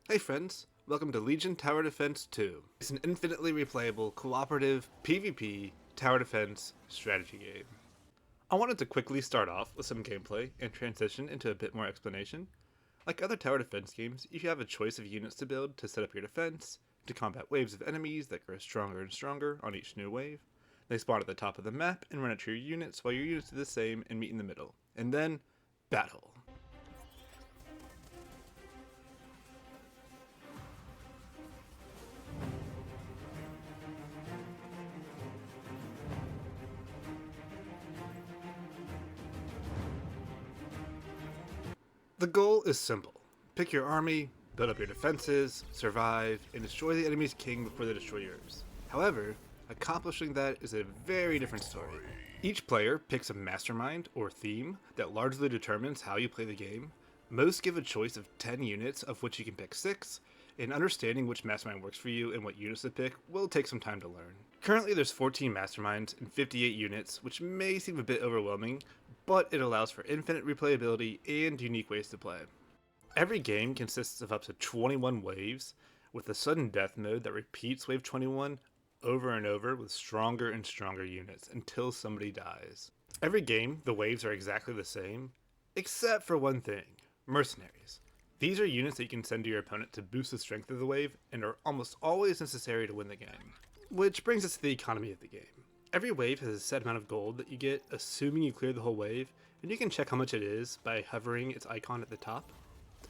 Hey friends, welcome to Legion Tower Defense 2. It's an infinitely replayable, cooperative, PvP tower defense strategy game. I wanted to quickly start off with some gameplay and transition into a bit more explanation. Like other tower defense games, you have a choice of units to build to set up your defense, to combat waves of enemies that grow stronger and stronger on each new wave. They spawn at the top of the map and run at your units while your units do the same and meet in the middle. And then, battle. The goal is simple. Pick your army, build up your defenses, survive, and destroy the enemy's king before they destroy yours. However, accomplishing that is a very different story. Each player picks a mastermind or theme that largely determines how you play the game. Most give a choice of 10 units, of which you can pick 6, and understanding which mastermind works for you and what units to pick will take some time to learn. Currently there's 14 masterminds and 58 units, which may seem a bit overwhelming, but it allows for infinite replayability and unique ways to play. Every game consists of up to 21 waves, with a sudden death mode that repeats wave 21 over and over with stronger and stronger units until somebody dies. Every game, the waves are exactly the same, except for one thing: mercenaries. These are units that you can send to your opponent to boost the strength of the wave and are almost always necessary to win the game. Which brings us to the economy of the game. Every wave has a set amount of gold that you get, assuming you clear the whole wave, and you can check how much it is by hovering its icon at the top.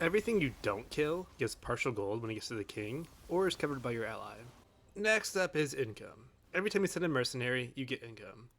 Everything you don't kill gives partial gold when it gets to the king, or is covered by your ally. Next up is income. Every time you send a mercenary, you get income.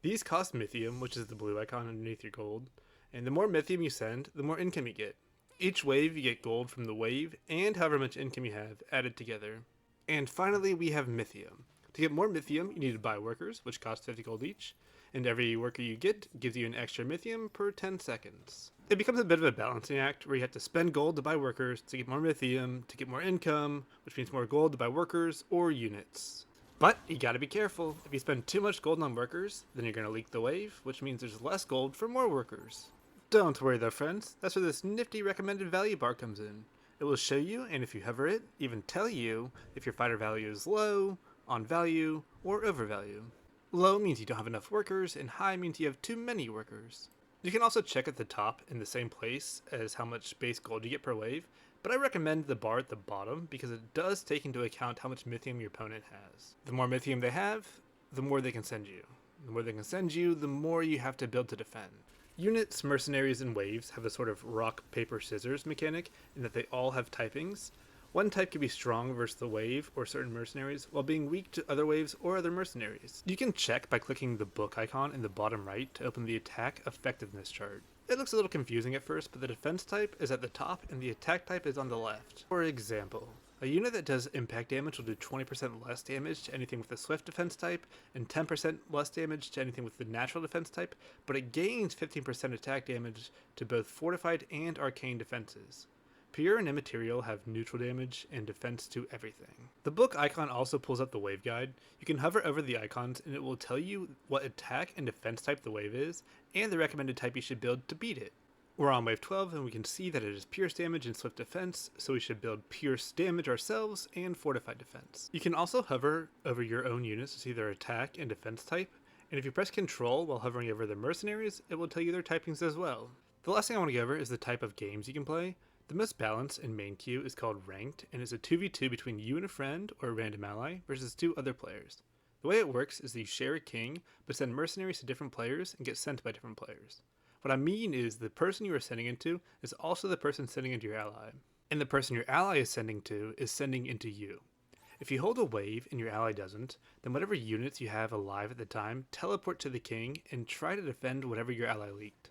These cost mythium, which is the blue icon underneath your gold, and the more mythium you send, the more income you get. Each wave you get gold from the wave, and however much income you have added together. And finally we have mythium. To get more mythium, you need to buy workers, which cost 50 gold each, and every worker you get gives you an extra mythium per 10 seconds. It becomes a bit of a balancing act where you have to spend gold to buy workers to get more mythium, to get more income, which means more gold to buy workers or units. But you gotta be careful. If you spend too much gold on workers, then you're gonna leak the wave, which means there's less gold for more workers. Don't worry though, friends, that's where this nifty recommended value bar comes in. It will show you, and if you hover it, even tell you if your fighter value is low, on value, or overvalue. Low means you don't have enough workers, and high means you have too many workers. You can also check at the top in the same place as how much base gold you get per wave, but I recommend the bar at the bottom because it does take into account how much mythium your opponent has. The more mythium they have, the more they can send you. The more they can send you, the more you have to build to defend. Units, mercenaries, and waves have a sort of rock, paper, scissors mechanic in that they all have typings. One type can be strong versus the wave or certain mercenaries, while being weak to other waves or other mercenaries. You can check by clicking the book icon in the bottom right to open the attack effectiveness chart. It looks a little confusing at first, but the defense type is at the top and the attack type is on the left. For example, a unit that does impact damage will do 20% less damage to anything with the swift defense type, and 10% less damage to anything with the natural defense type, but it gains 15% attack damage to both fortified and arcane defenses. Pure and immaterial have neutral damage and defense to everything. The book icon also pulls up the wave guide. You can hover over the icons and it will tell you what attack and defense type the wave is, and the recommended type you should build to beat it. We're on wave 12 and we can see that it is pierce damage and swift defense, so we should build pierce damage ourselves and fortified defense. You can also hover over your own units to see their attack and defense type, and if you press Control while hovering over the mercenaries, it will tell you their typings as well. The last thing I want to go over is the type of games you can play. The most balanced in main queue is called Ranked, and is a 2v2 between you and a friend or a random ally versus 2 other players. The way it works is that you share a king, but send mercenaries to different players and get sent by different players. What I mean is the person you are sending into is also the person sending into your ally, and the person your ally is sending into you. If you hold a wave and your ally doesn't, then whatever units you have alive at the time teleport to the king and try to defend whatever your ally leaked.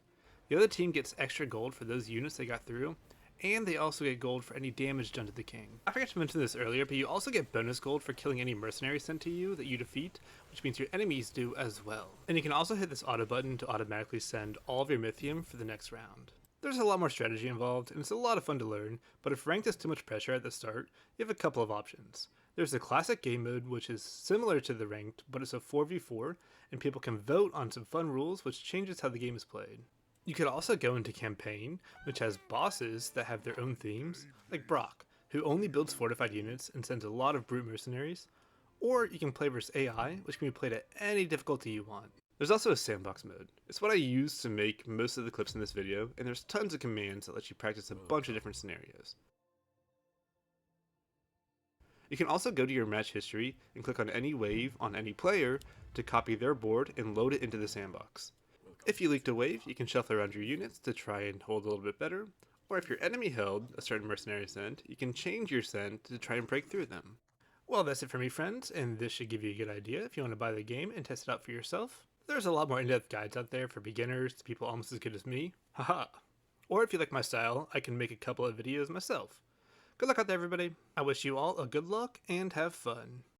The other team gets extra gold for those units they got through, and they also get gold for any damage done to the king. I forgot to mention this earlier, but you also get bonus gold for killing any mercenaries sent to you that you defeat, which means your enemies do as well. And you can also hit this auto button to automatically send all of your mythium for the next round. There's a lot more strategy involved, and it's a lot of fun to learn, but if ranked is too much pressure at the start, you have a couple of options. There's the classic game mode, which is similar to the ranked, but it's a 4v4, and people can vote on some fun rules, which changes how the game is played. You could also go into campaign, which has bosses that have their own themes, like Brock, who only builds fortified units and sends a lot of brute mercenaries, or you can play versus AI, which can be played at any difficulty you want. There's also a sandbox mode. It's what I use to make most of the clips in this video, and there's tons of commands that let you practice a bunch of different scenarios. You can also go to your match history and click on any wave on any player to copy their board and load it into the sandbox. If you leaked a wave, you can shuffle around your units to try and hold a little bit better, or if your enemy held a certain mercenary send, you can change your send to try and break through them. Well, that's it for me, friends, and this should give you a good idea if you want to buy the game and test it out for yourself. There's a lot more in-depth guides out there for beginners to people almost as good as me. Haha. Or if you like my style, I can make a couple of videos myself. Good luck out there, everybody. I wish you all a good luck and have fun.